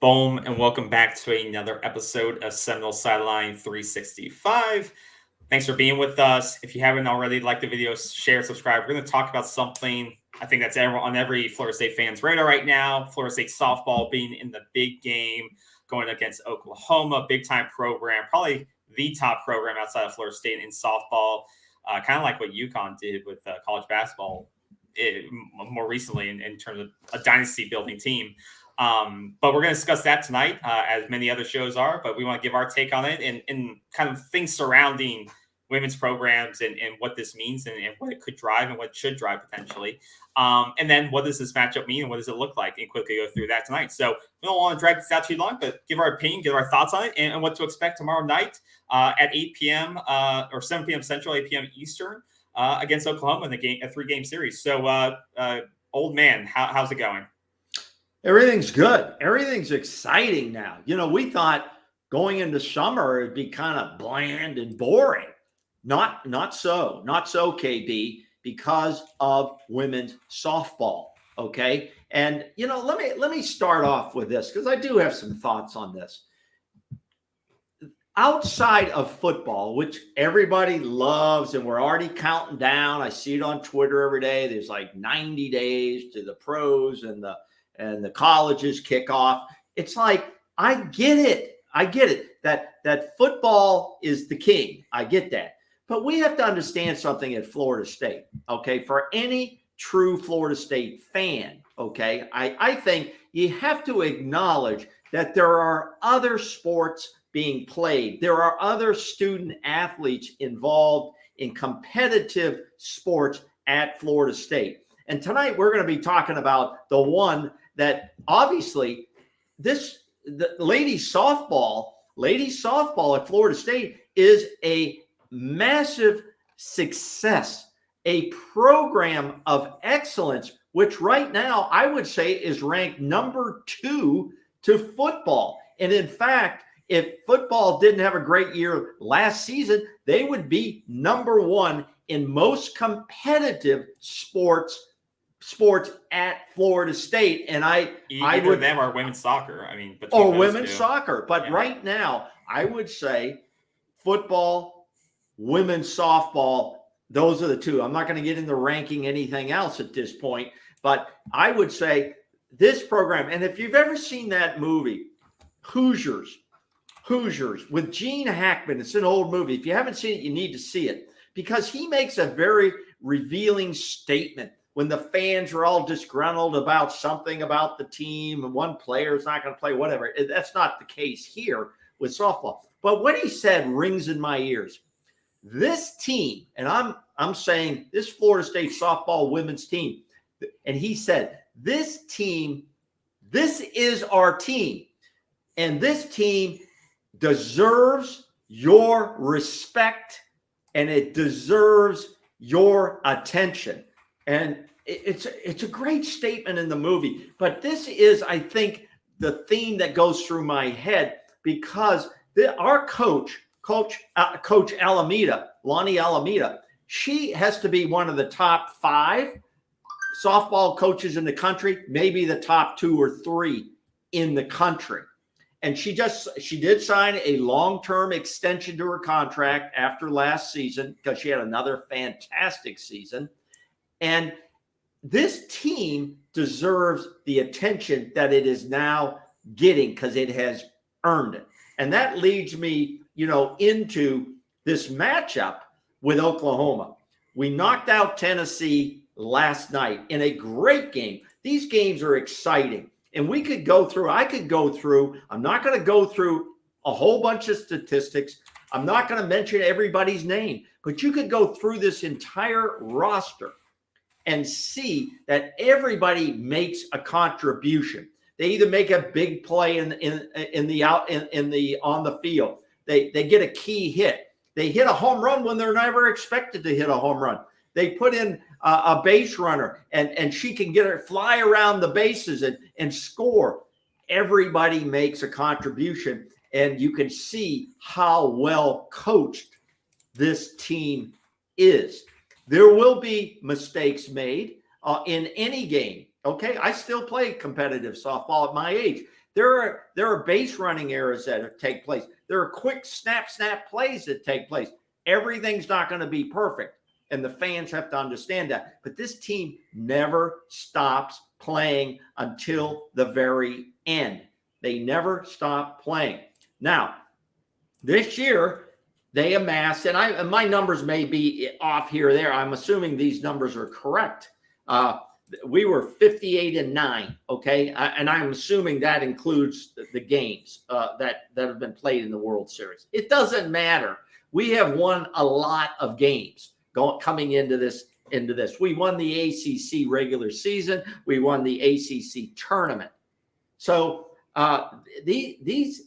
Boom, and welcome back to another episode of Seminole Sideline 365. Thanks for being with us. If you haven't already, like the video, share, subscribe. We're going to talk about something I think that's on every Florida State fan's radar right now. Florida State softball being in the big game, going against Oklahoma, big-time program, probably the top program outside of Florida State in softball, kind of like what UConn did with college basketball more recently in terms of a dynasty building team. But we're going to discuss that tonight, as many other shows are, but we want to give our take on it and kind of things surrounding women's programs and what this means and what it could drive and what it should drive potentially. And then what does this matchup mean and what does it look like, and quickly go through that tonight. So we don't want to drag this out too long, but give our opinion, give our thoughts on it and what to expect tomorrow night at 8 p.m. Or 7 p.m. Central, 8 p.m. Eastern against Oklahoma in a 3-game series. So old man, how's it going? Everything's good. Everything's exciting now. We thought going into summer it'd be kind of bland and boring. Not so, KB, because of women's softball. Okay. And let me start off with this because I do have some thoughts on this. Outside of football, which everybody loves, and we're already counting down. I see it on Twitter every day. There's like 90 days to the pros and the colleges kick off. It's like, I get it that football is the king. I get that. But we have to understand something at Florida State, okay? For any true Florida State fan, okay, I think you have to acknowledge that there are other sports being played. There are other student athletes involved in competitive sports at Florida State. And tonight we're going to be talking about the one that obviously the ladies softball at Florida State is a massive success, a program of excellence, which right now I would say is ranked number 2 to football. And in fact, if football didn't have a great year last season, they would be number 1 in most competitive sports at Florida State. And I would them or women's soccer. I mean, women's soccer. But yeah. Right now, I would say football, women's softball, those are the two. I'm not going to get into ranking anything else at this point, but I would say this program, and if you've ever seen that movie, Hoosiers with Gene Hackman, it's an old movie. If you haven't seen it, you need to see it because he makes a very revealing statement when the fans are all disgruntled about something about the team and one player is not going to play, whatever. That's not the case here with softball. But what he said rings in my ears. This team, and I'm saying this Florida State softball women's team, and he said, this team, this is our team, and this team deserves your respect, and it deserves your attention. And it's a great statement in the movie. But this is, I think, the theme that goes through my head because our Coach Alameda, Lonnie Alameda, she has to be one of the top 5 softball coaches in the country, maybe the top 2 or 3 in the country. And she did sign a long-term extension to her contract after last season because she had another fantastic season. And this team deserves the attention that it is now getting because it has earned it. And that leads me, into this matchup with Oklahoma. We knocked out Tennessee last night in a great game. These games are exciting. And I could go through, I'm not going to go through a whole bunch of statistics. I'm not going to mention everybody's name, but you could go through this entire roster and see that everybody makes a contribution. They either make a big play on the field. They get a key hit. They hit a home run when they're never expected to hit a home run. They put in a base runner and she can get her fly around the bases and score. Everybody makes a contribution, and you can see how well coached this team is. There will be mistakes made in any game. Okay, I still play competitive softball at my age. There are base running errors that take place. There are quick snap plays that take place. Everything's not going to be perfect, and the fans have to understand that. But this team never stops playing until the very end. They never stop playing. Now, this year they amassed, and my numbers may be off here or there. I'm assuming these numbers are correct. We were 58-9, okay? And I'm assuming that includes the games that have been played in the World Series. It doesn't matter. We have won a lot of games coming into this. We won the ACC regular season. We won the ACC tournament. So these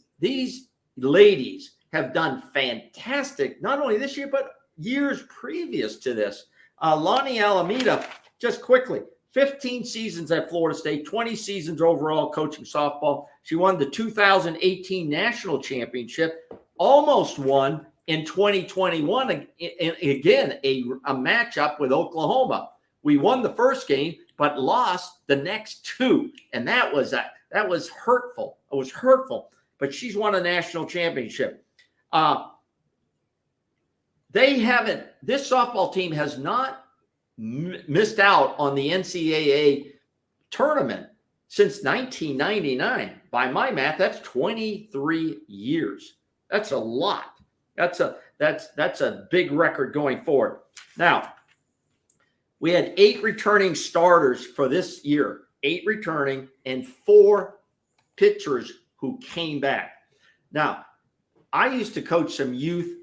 ladies have done fantastic, not only this year, but years previous to this. Lonnie Alameda, just quickly, 15 seasons at Florida State, 20 seasons overall coaching softball. She won the 2018 national championship, almost won in 2021, again, a matchup with Oklahoma. We won the first game, but lost the next two. And that was hurtful. It was hurtful. But she's won a national championship. This softball team has not missed out on the NCAA tournament since 1999. By my math, that's 23 years. That's a lot. That's a big record going forward. Now, we had 8 returning starters for this year, 8 returning and 4 pitchers who came back. Now, I used to coach some youth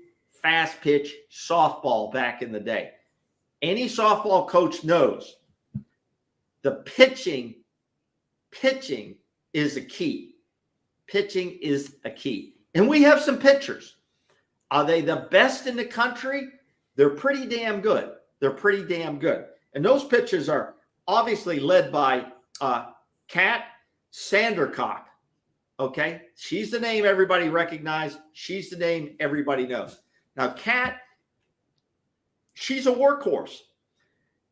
fast pitch softball back in the day. Any softball coach knows the pitching is a key. Pitching is a key. And we have some pitchers. Are they the best in the country? They're pretty damn good. And those pitchers are obviously led by Kat Sandercock. Okay? She's the name everybody recognizes. She's the name everybody knows. Now, Kat, she's a workhorse.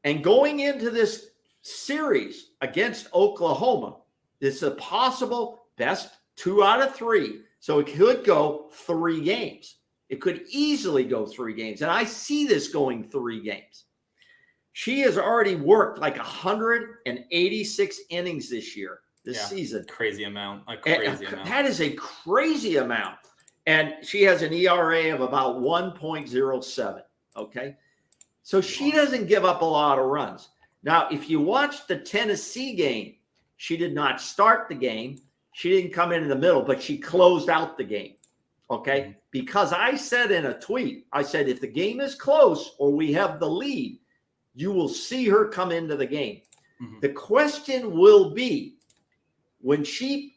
And going into this series against Oklahoma, it's a possible best 2 out of 3. So it could go 3 games. It could easily go 3 games. And I see this going 3 games. She has already worked like 186 innings this season. Crazy amount. That is a crazy amount. And she has an ERA of about 1.07. Okay. So she doesn't give up a lot of runs. Now, if you watch the Tennessee game, she did not start the game. She didn't come in the middle, but she closed out the game. Okay. Mm-hmm. Because I said in a tweet, I said, if the game is close or we have the lead, you will see her come into the game. Mm-hmm. The question will be, will she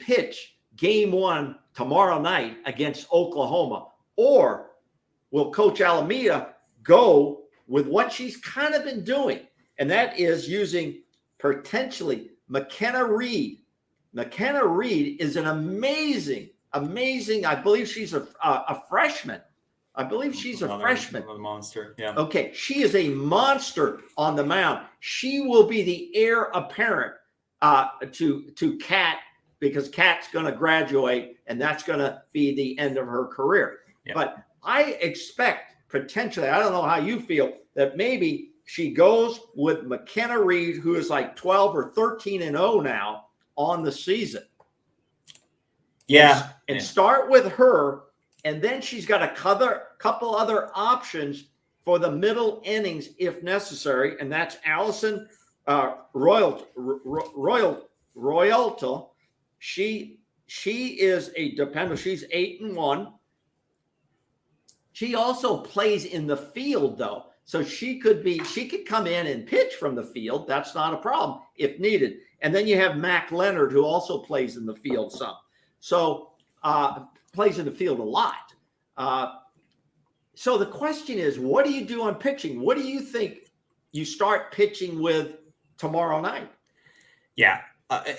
pitch game 1 tomorrow night against Oklahoma, or will Coach Alameda go with what she's kind of been doing? And that is using potentially McKenna Reed. McKenna Reed is an amazing, I believe she's a freshman. I believe she's a freshman. A monster. Yeah. Okay. She is a monster on the mound. She will be the heir apparent to Kat, because Kat's going to graduate, and that's going to be the end of her career. Yeah. But I expect potentially, I don't know how you feel, that maybe she goes with McKenna Reed, who is like 12 or 13-0 now on the season. Yeah. And start with her, and then she's got a couple other options for the middle innings if necessary, and that's Allison Royalta. She is a dependable. She's 8-1. She also plays in the field, though. So she could come in and pitch from the field. That's not a problem if needed. And then you have Mac Leonard, who also plays in the field some. So plays in the field a lot. So the question is, what do you do on pitching? What do you think you start pitching with tomorrow night? Yeah.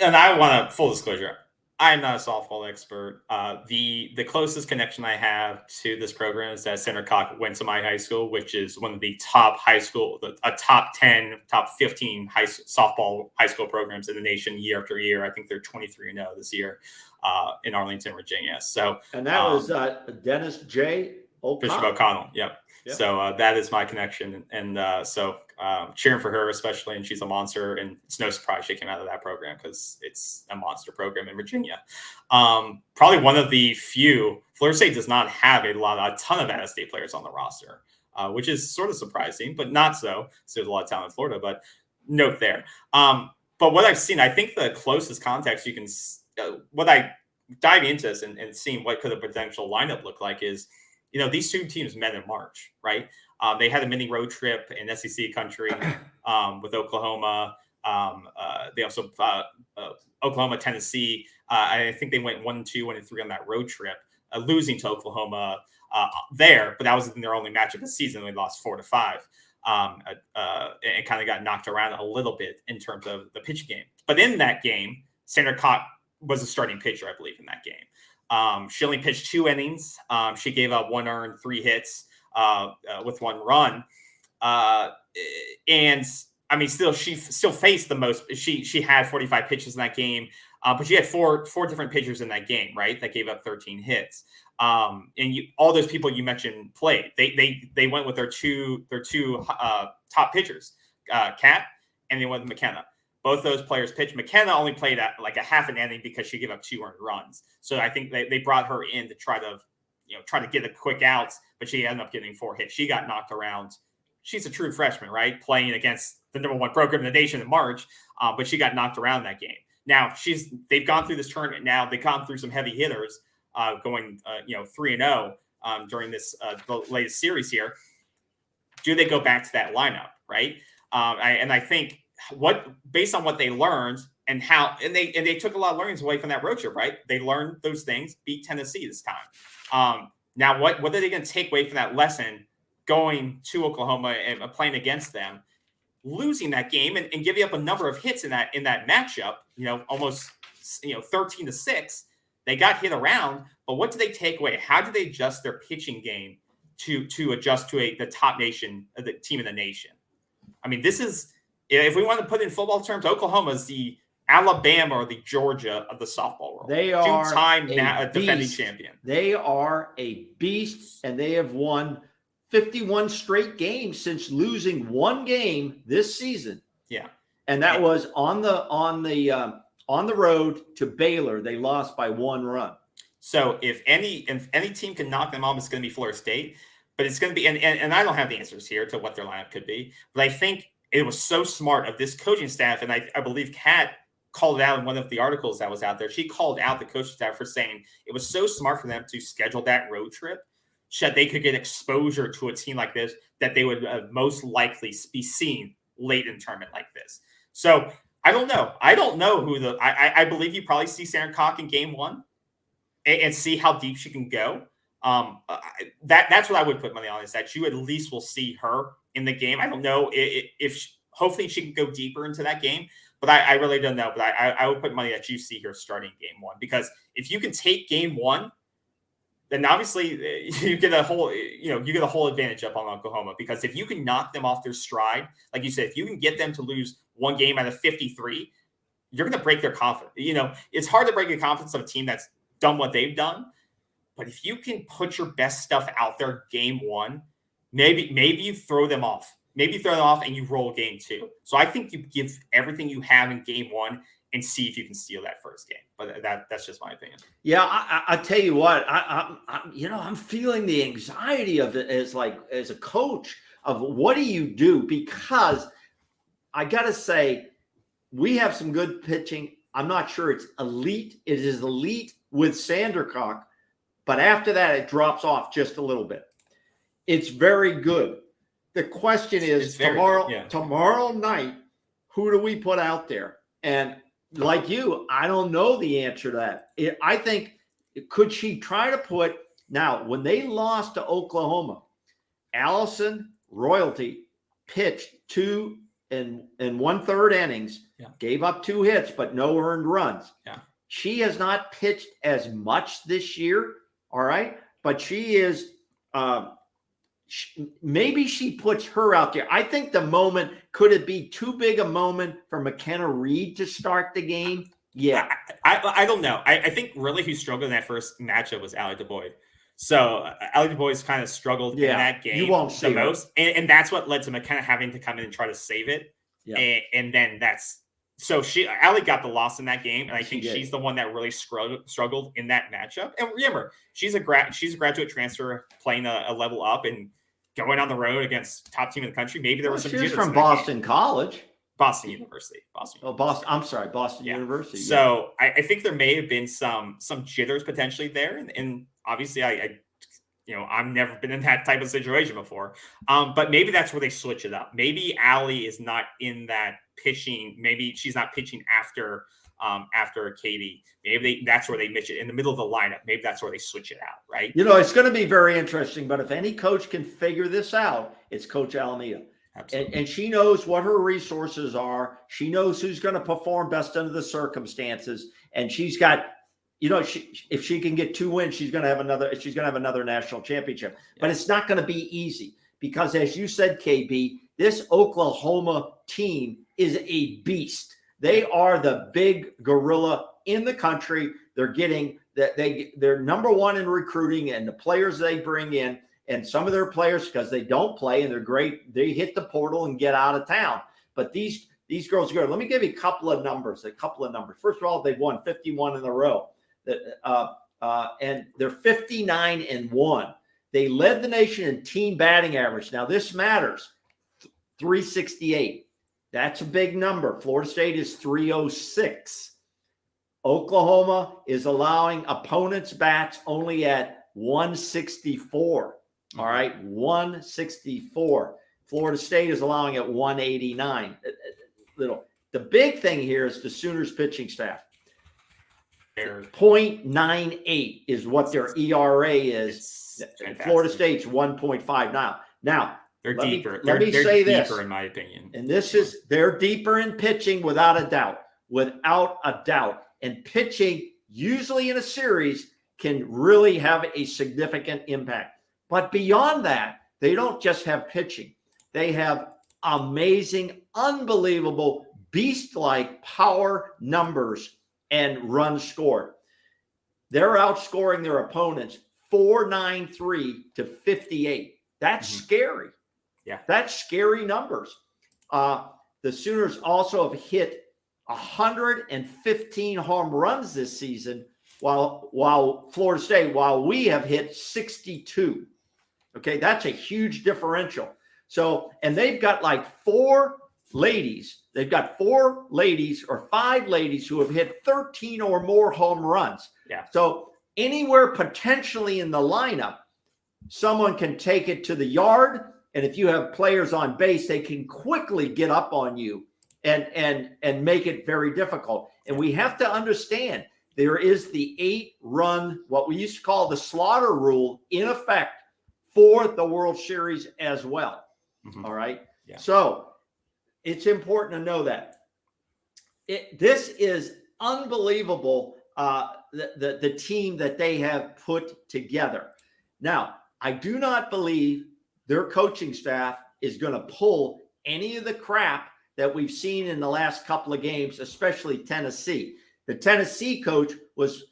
And I want to, full disclosure, I'm not a softball expert. The closest connection I have to this program is that Senator Cock went to my high school, which is one of the top high school, a top 10, top 15 softball high school programs in the nation year after year. I think they're 23-0 this year in Arlington, Virginia. So, and that was Dennis J. Bishop O'Connell. O'Connell. Yep. So that is my connection. And so cheering for her, especially. And she's a monster. And it's no surprise she came out of that program because it's a monster program in Virginia. Probably one of the few. Florida State does not have a ton of out-of-state players on the roster, which is sort of surprising, but not so. So there's a lot of talent in Florida, but note there. But what I've seen, I think the closest context you can, what I dive into this and seeing what could a potential lineup look like is, these two teams met in March, right? They had a mini road trip in SEC country with Oklahoma. They also Oklahoma, Tennessee. I think they went 1-2, 1-3 on that road trip, losing to Oklahoma there. But that was in their only matchup of the season. They lost 4-5. And kind of got knocked around a little bit in terms of the pitch game. But in that game, Senator Cock was a starting pitcher, I believe, in that game. She only pitched 2 innings. She gave up 1 earned, 3 hits with 1 run. And I mean, she still faced the most. She had 45 pitches in that game, but she had four different pitchers in that game, right? That gave up 13 hits. And all those people you mentioned played. They went with their two top pitchers, Kat, and they went with McKenna. Both those players pitched. McKenna only played at like a half an inning because she gave up 2 earned runs. So I think they brought her in to try to get a quick outs, but she ended up getting 4 hits. She got knocked around. She's a true freshman, right? Playing against the #1 program in the nation in March, but she got knocked around that game. Now they've gone through this tournament. Now they've gone through some heavy hitters, going 3-0 during this the latest series here. Do they go back to that lineup, right? I think based on what they learned and they took a lot of learnings away from that road trip, right? They learned those things, beat Tennessee this time. Now what are they going to take away from that lesson going to Oklahoma and playing against them, losing that game and giving up a number of hits in that matchup, almost 13-6. They got hit around, but what do they take away? How do they adjust their pitching game to adjust to the top nation, the team in the nation? I mean, this is, if we want to put it in football terms, Oklahoma is the Alabama or the Georgia of the softball world. They are 2-time defending champion. They are a beast, and they have won 51 straight games since losing 1 game this season. Yeah, and that was on the road to Baylor. They lost by 1 run. So if any team can knock them off, it's going to be Florida State. But it's going to be, and I don't have the answers here to what their lineup could be. But I think it was so smart of this coaching staff, and I believe Kat called it out in one of the articles that was out there. She called out the coaching staff for saying it was so smart for them to schedule that road trip so that they could get exposure to a team like this that they would most likely be seen late in a tournament like this. So I don't know. I don't know who I believe you probably see Senator Cock in game 1 and see how deep she can go. That's what I would put money on, is that you at least will see her in the game. I don't know if hopefully she can go deeper into that game, but I really don't know. But I would put money that you see her starting game 1, because if you can take game 1, then obviously you get a whole advantage up on Oklahoma, because if you can knock them off their stride, like you said, if you can get them to lose 1 game out of 53, you're going to break their confidence. It's hard to break the confidence of a team that's done what they've done. But if you can put your best stuff out there game 1, maybe you throw them off. Maybe you throw them off and you roll game 2. So I think you give everything you have in game 1 and see if you can steal that first game. But that's just my opinion. Yeah, I tell you what, I'm feeling the anxiety of it as a coach of what do you do? Because I got to say, we have some good pitching. I'm not sure it's elite. It is elite with Sandercock, but after that, it drops off just a little bit. It's very good. The question is tomorrow night, who do we put out there? And like you, I don't know the answer to that. I think, could she try to put, now when they lost to Oklahoma, Allison Royalty pitched 2 and 1/3 innings, gave up 2 hits, but no earned runs. Yeah. She has not pitched as much this year, all right? But she is maybe she puts her out there. I think the moment, could it be too big a moment for McKenna Reed to start the game? Yeah. I don't know. I think really who struggled in that first matchup was Allie DuBois. So Allie DuBois kind of struggled in that game you won't see the most. And that's what led to McKenna having to come in and try to save it. Yeah. And then so Allie got the loss in that game, and I think she's the one that really struggled in that matchup. And remember, she's a graduate transfer playing a level up and going on the road against top team in the country. Maybe there was some. She's from Boston College, Boston University. Boston. I'm sorry, Boston University. So I think there may have been some jitters potentially there, and obviously I've never been in that type of situation before. But maybe that's where they switch it up. Maybe Allie is not in that pitching. Maybe she's not pitching after Katie. Maybe that's where they pitch it in the middle of the lineup. Maybe that's where they switch it out, right? It's going to be very interesting. But if any coach can figure this out, it's Coach Alameda. And she knows what her resources are. She knows who's going to perform best under the circumstances. And she's got, if she can get 2 wins, she's going to have another national championship. Yeah. But it's not going to be easy because, as you said, KB, this Oklahoma team is a beast. They are the big gorilla in the country. They're getting that they're number one in recruiting, and the players they bring in, and some of their players, because they don't play and they're great, they hit the portal and get out of town. But these girls are good. Let me give you a couple of numbers. First of all, they've won 51 in a row. And they're 59-1. They led the nation in team batting average. Now this matters. 368. That's a big number. Florida State is 306. Oklahoma is allowing opponents' bats only at 164. All right, 164. Florida State is allowing at 189. The big thing here is the Sooners pitching staff. 0.98 is what their ERA is. Florida State's 1.5 now. They're deeper. Let me say this, in my opinion. And they're deeper in pitching without a doubt. And pitching usually in a series can really have a significant impact. But beyond that, they don't just have pitching. They have amazing, unbelievable, beast-like power numbers and runs scored. They're outscoring their opponents 493 to 58. That's scary. Yeah. That's scary numbers. The Sooners also have hit 115 home runs this season, while Florida State, we have hit 62. Okay, that's a huge differential. So, and they've got like 4 ladies. They've got 4 ladies or 5 ladies who have hit 13 or more home runs. Yeah. So anywhere potentially in the lineup, someone can take it to the yard. And if you have players on base, they can quickly get up on you and make it very difficult. And we have to understand there is the 8-run, what we used to call the slaughter rule, in effect for the World Series as well. All right. Yeah. So it's important to know that this is unbelievable. The team that they have put together. Now, I do not believe their coaching staff is going to pull any of the crap that we've seen in the last couple of games, especially Tennessee. The Tennessee coach was,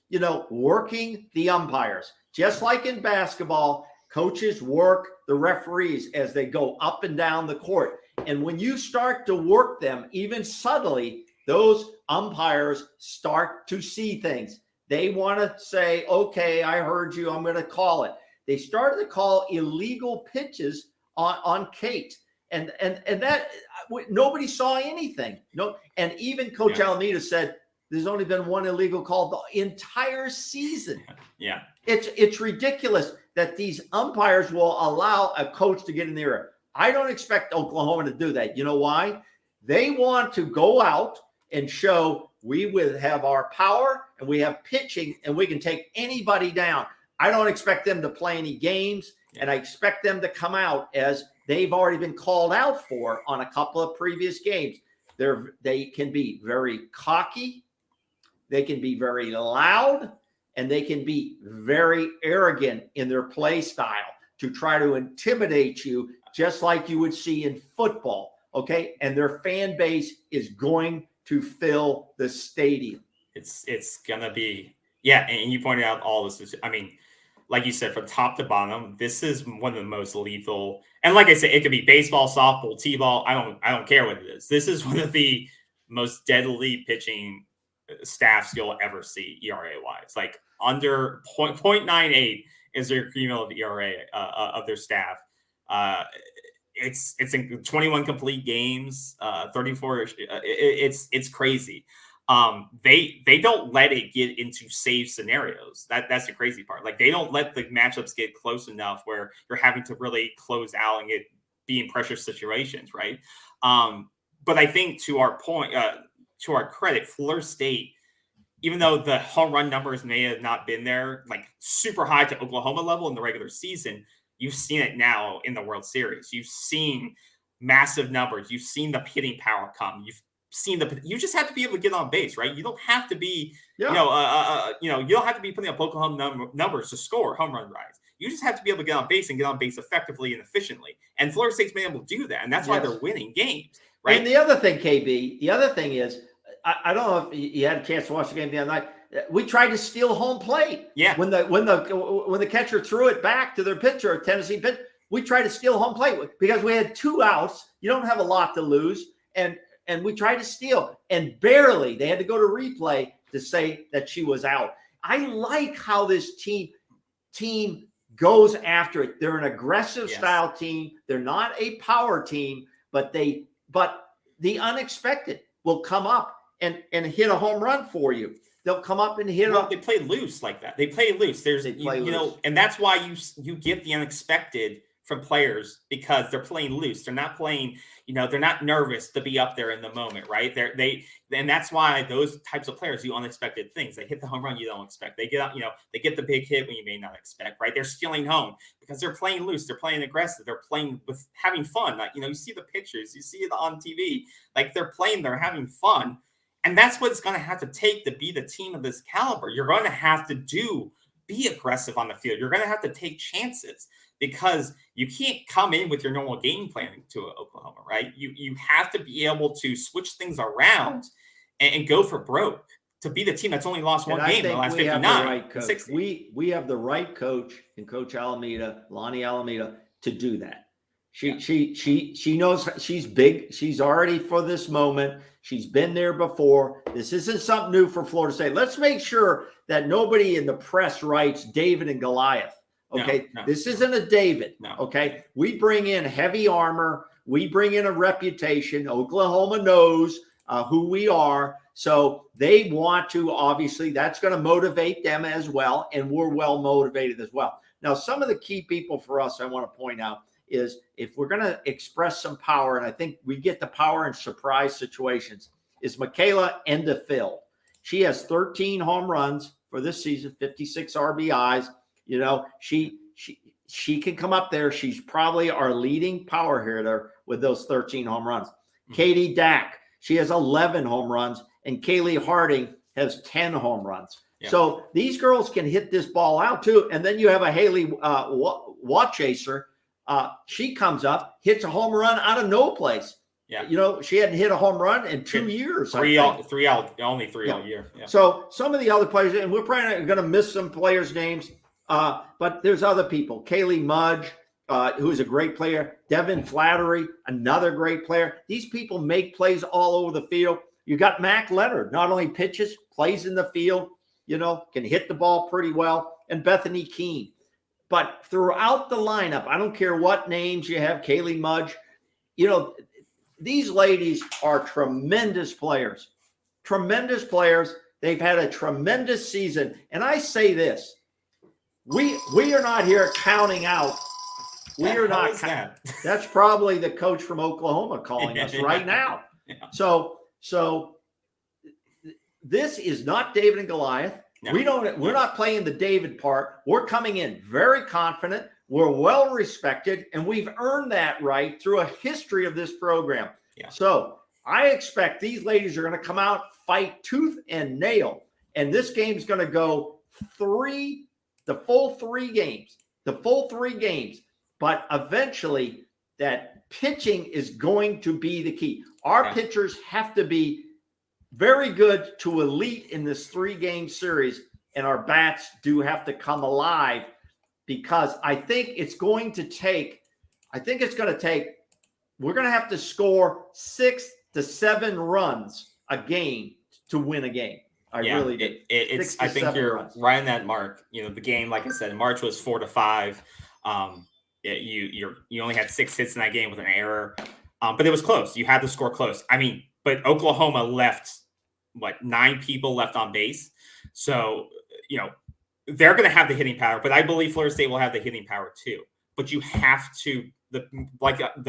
working the umpires. Just like in basketball, coaches work the referees as they go up and down the court. And when you start to work them, even subtly, those umpires start to see things. They want to say, okay, I heard you, I'm going to call it. They started to call illegal pitches on Kate. And that nobody saw anything. No, and even Coach Alameda said there's only been 1 illegal call the entire season. Yeah. It's ridiculous that these umpires will allow a coach to get in there. I don't expect Oklahoma to do that. You know why? They want to go out and show we will have our power and we have pitching and we can take anybody down. I don't expect them to play any games, and I expect them to come out as they've already been called out for on a couple of previous games. They can be very cocky. They can be very loud, and they can be very arrogant in their play style to try to intimidate you, just like you would see in football. Okay. And their fan base is going to fill the stadium. It's going to be, yeah. And you pointed out all this. I mean, like you said, from top to bottom, this is one of the most lethal. And like I said, it could be baseball, softball, t-ball. I don't care what it is. This is one of the most deadly pitching staffs you'll ever see ERA wise. Like under 0.98 is their cumulative ERA of their staff. It's in 21 complete games, 34. It's crazy. They don't let it get into save scenarios. That's the crazy part. Like they don't let the matchups get close enough where you're having to really close out and be in pressure situations, right? But I think to our point, to our credit, Florida State, even though the home run numbers may have not been there, like super high to Oklahoma level in the regular season, you've seen it now in the World Series. You've seen massive numbers. You've seen the hitting power come. You just have to be able to get on base, right? You don't have to be, you don't have to be putting up Oklahoma numbers to score home run drives. You just have to be able to get on base and get on base effectively and efficiently. And Florida State's been able to do that, and that's why they're winning games, right? And the other thing, KB, is, I don't know if you had a chance to watch the game the other night. We tried to steal home plate. Yeah. When the catcher threw it back to their pitcher, a Tennessee pitcher, we tried to steal home plate because we had 2 outs. You don't have a lot to lose, and we tried to steal, and barely. They had to go to replay to say that she was out. I like how this team goes after it. They're an aggressive style team. They're not a power team, but the unexpected will come up and hit a home run for you. They'll come up and hit. They play loose like that. They play loose. And that's why you get the unexpected from players, because they're playing loose. They're not playing, they're not nervous to be up there in the moment, right? And that's why those types of players do unexpected things. They hit the home run you don't expect. They get out, they get the big hit when you may not expect, right? They're stealing home because they're playing loose. They're playing aggressive. They're playing with having fun. Like, you see the pictures, you see it on TV. Like they're having fun. And that's what it's going to have to take to be the team of this caliber. You're going to have to be aggressive on the field. You're going to have to take chances, because you can't come in with your normal game plan to Oklahoma, right? You have to be able to switch things around and go for broke to be the team that's only lost one game in the last 59. We have the right coach in Coach Alameda, Lonnie Alameda, to do that. She knows she's big. She's already for this moment. She's been there before. This isn't something new for Florida State. Let's make sure that nobody in the press writes David and Goliath. Okay. No. This isn't a David. No. Okay. We bring in heavy armor. We bring in a reputation. Oklahoma knows who we are. So they want to, obviously, that's going to motivate them as well. And we're well motivated as well. Now, some of the key people for us, I want to point out, is if we're going to express some power, and I think we get the power in surprise situations, is Michaela Endefield. She has 13 home runs for this season, 56 RBIs. She can come up there. She's probably our leading power hitter with those 13 home runs. Mm-hmm. Katie Dack, she has 11 home runs, and Kaylee Harding has 10 home runs. Yeah. So these girls can hit this ball out too. And then you have a Haley Watchaser. She comes up, hits a home run out of no place. Yeah. She hadn't hit a home run in 2 years. Only three all year. Yeah. So some of the other players, and we're probably going to miss some players' names, but there's other people. Kaylee Mudge, who's a great player. Devin Flattery, another great player. These people make plays all over the field. You got Mac Leonard, not only pitches, plays in the field, can hit the ball pretty well. And Bethany Keene. But throughout the lineup, I don't care what names you have, Kaylee Mudge, these ladies are tremendous players. Tremendous players. They've had a tremendous season. And I say this, we are not here counting out. We are not. That's probably the coach from Oklahoma calling us right now. Yeah. So this is not David and Goliath. No. We're not playing the David part. We're coming in very confident. We're well respected, and we've earned that right through a history of this program. Yeah. So I expect these ladies are going to come out, fight tooth and nail, And this game's going to go the full three games. But eventually, that pitching is going to be the key. Our pitchers have to be very good to elite in this 3-game series, and our bats do have to come alive, because I think it's going to take, we're going to have to score 6 to 7 runs a game to win a game. I really do. I think you're right on that mark. The game, like I said, in March was 4-5. You only had 6 hits in that game with an error, but it was close. You had to score close. I mean, but Oklahoma left 9 people left on base, so they're going to have the hitting power. But I believe Florida State will have the hitting power too. But you have to the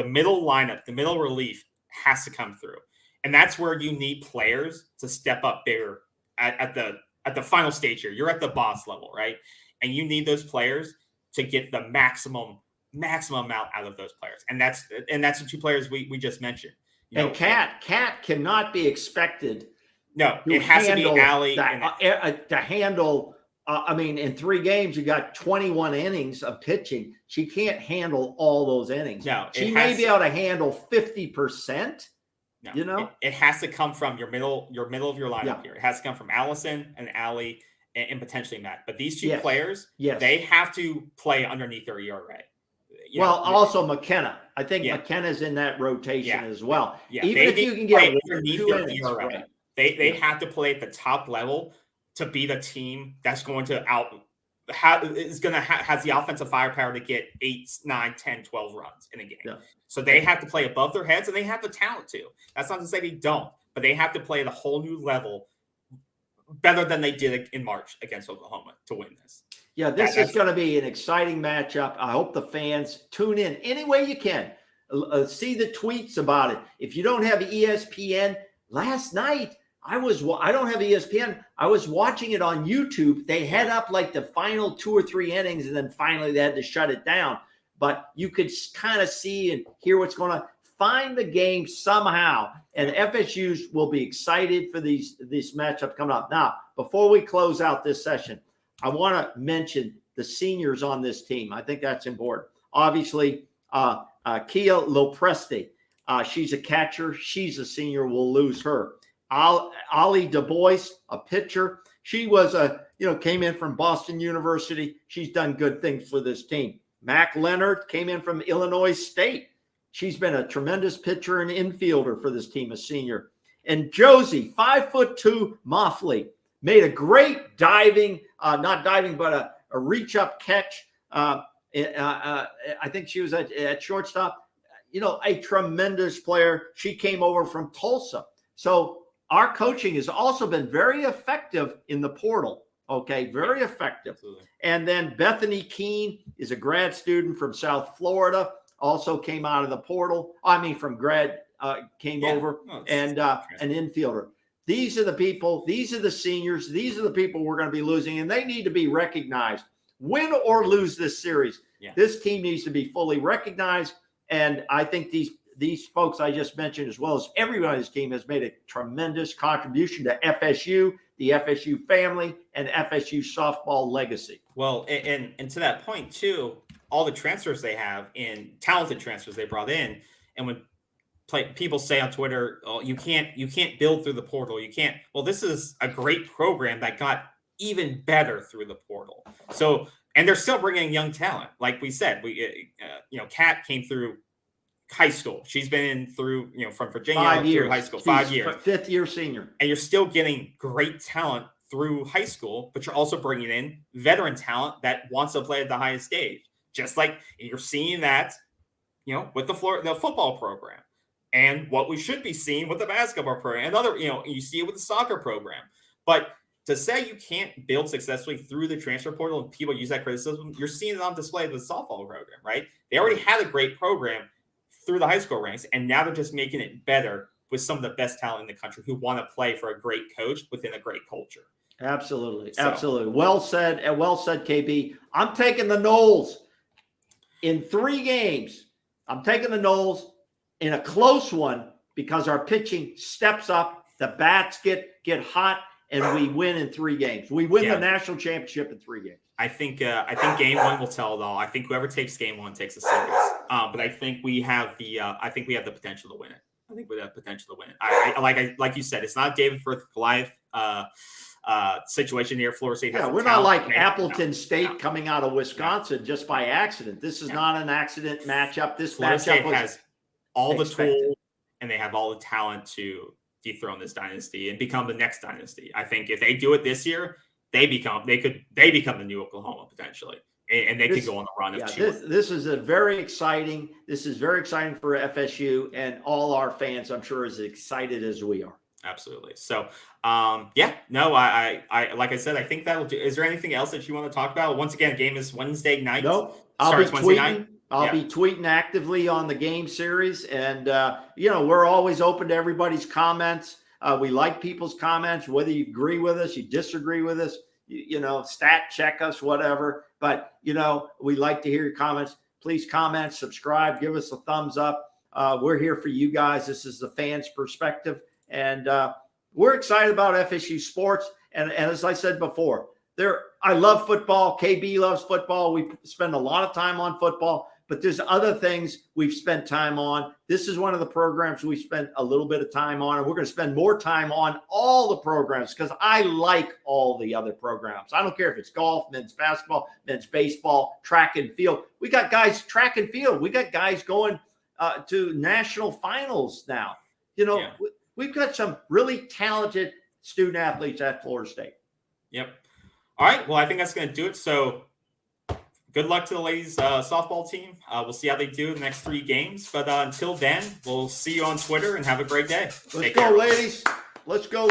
middle lineup, the middle relief has to come through, and that's where you need players to step up bigger at the final stage here. You're at the boss level, right? And you need those players to get the maximum amount out of those players. And that's the 2 players we just mentioned. And Cat cannot be expected. No, it has to be Allie to handle. I mean, in 3 games, you got 21 innings of pitching. She can't handle all those innings. No, she may be able to handle 50%. No, it has to come from your middle of your lineup here. It has to come from Allison and Allie and potentially Matt. But these 2 players, they have to play underneath their ERA. Also McKenna. I think McKenna's in that rotation as well. Yeah. Even if you can get underneath their ERA, they have to play at the top level to be the team that's going to has the offensive firepower to get 8, 9, 10, 12 runs in a game. Yeah. So they have to play above their heads, and they have the talent to. That's not to say they don't, but they have to play at a whole new level better than they did in March against Oklahoma to win this. Yeah, this is going to be an exciting matchup. I hope the fans tune in any way you can. See the tweets about it. If you don't have ESPN, last night I don't have ESPN. I was watching it on YouTube. They had up the final 2 or 3 innings, and then finally they had to shut it down. But you could kind of see and hear what's going on. Find the game somehow, and FSU's will be excited for this matchup coming up. Now, before we close out this session, I want to mention the seniors on this team. I think that's important. Obviously, Kia Lopresti, she's a catcher. She's a senior. We'll lose her. Ali Du Bois, a pitcher. She was came in from Boston University. She's done good things for this team. Mac Leonard came in from Illinois State. She's been a tremendous pitcher and infielder for this team, a senior. And Josie, 5'2" Moffley, made a great a reach-up catch. I think she was at shortstop. A tremendous player. She came over from Tulsa. So our coaching has also been very effective in the portal. Okay, very effective. Absolutely. And then Bethany Keene is a grad student from South Florida, also came out of the portal. From grad, came over, and an infielder. These are the people, these are the seniors, these are the people we're going to be losing, and they need to be recognized. Win or lose this series, this team needs to be fully recognized, and I think these folks I just mentioned, as well as everyone on this team, has made a tremendous contribution to FSU, the FSU family, and FSU softball legacy. Well, and to that point too, all the transfers they have in talented transfers they brought in, and when people say on Twitter, "Oh, you can't build through the portal. You can't." Well, this is a great program that got even better through the portal. So, and they're still bringing young talent. Like we said, Kat came through high school. She's been through, from Virginia 5 years. Through high school, 5 years, 5th year senior, and you're still getting great talent through high school, but you're also bringing in veteran talent that wants to play at the highest stage. Just like you're seeing that, with the football program, and what we should be seeing with the basketball program, and other, you see it with the soccer program. But to say you can't build successfully through the transfer portal and people use that criticism, you're seeing it on display with the softball program, right? They already had a great program through the high school ranks, and now they're just making it better with some of the best talent in the country who want to play for a great coach within a great culture. Absolutely. Absolutely. Well said, KB. I'm taking the Noles in 3 games. I'm taking the Noles in a close one because our pitching steps up, the bats get hot, and we win in 3 games. We win the national championship in 3 games. I think game 1 will tell it all. I think whoever takes game 1 takes the series. But I think we have the potential to win it. I think we have potential to win it. Like you said, it's not David versus Goliath situation here. Florida State has we're not like Appleton State coming out of Wisconsin just by accident. This is not an accident matchup. This Florida State has all the tools and they have all the talent to dethrone this dynasty and become the next dynasty. I think if they do it this year, they become the new Oklahoma potentially, and they could go on the run. This is very exciting. This is very exciting for FSU and all our fans. I'm sure as excited as we are. Absolutely. So, I like I said, I think that'll do. Is there anything else that you want to talk about? Once again, game is Wednesday night. No, I'll be tweeting. I'll be tweeting actively on the game series, and we're always open to everybody's comments. We like people's comments, whether you agree with us, you disagree with us, stat check us, whatever. But, we like to hear your comments. Please comment, subscribe, give us a thumbs up. We're here for you guys. This is the fans' perspective. And we're excited about FSU sports. And as I said before, I love football. KB loves football. We spend a lot of time on football. But there's other things we've spent time on. This is one of the programs we spent a little bit of time on, and we're going to spend more time on all the programs because I like all the other programs. I don't care if it's golf, men's basketball, men's baseball, track and field. We got guys track and field. We got guys going to national finals now. We've got some really talented student athletes at Florida State. Yep. All right. Well, I think that's going to do it. So good luck to the ladies softball team. We'll see how they do in the next 3 games. But until then, we'll see you on Twitter and have a great day. Let's go, ladies. Let's go.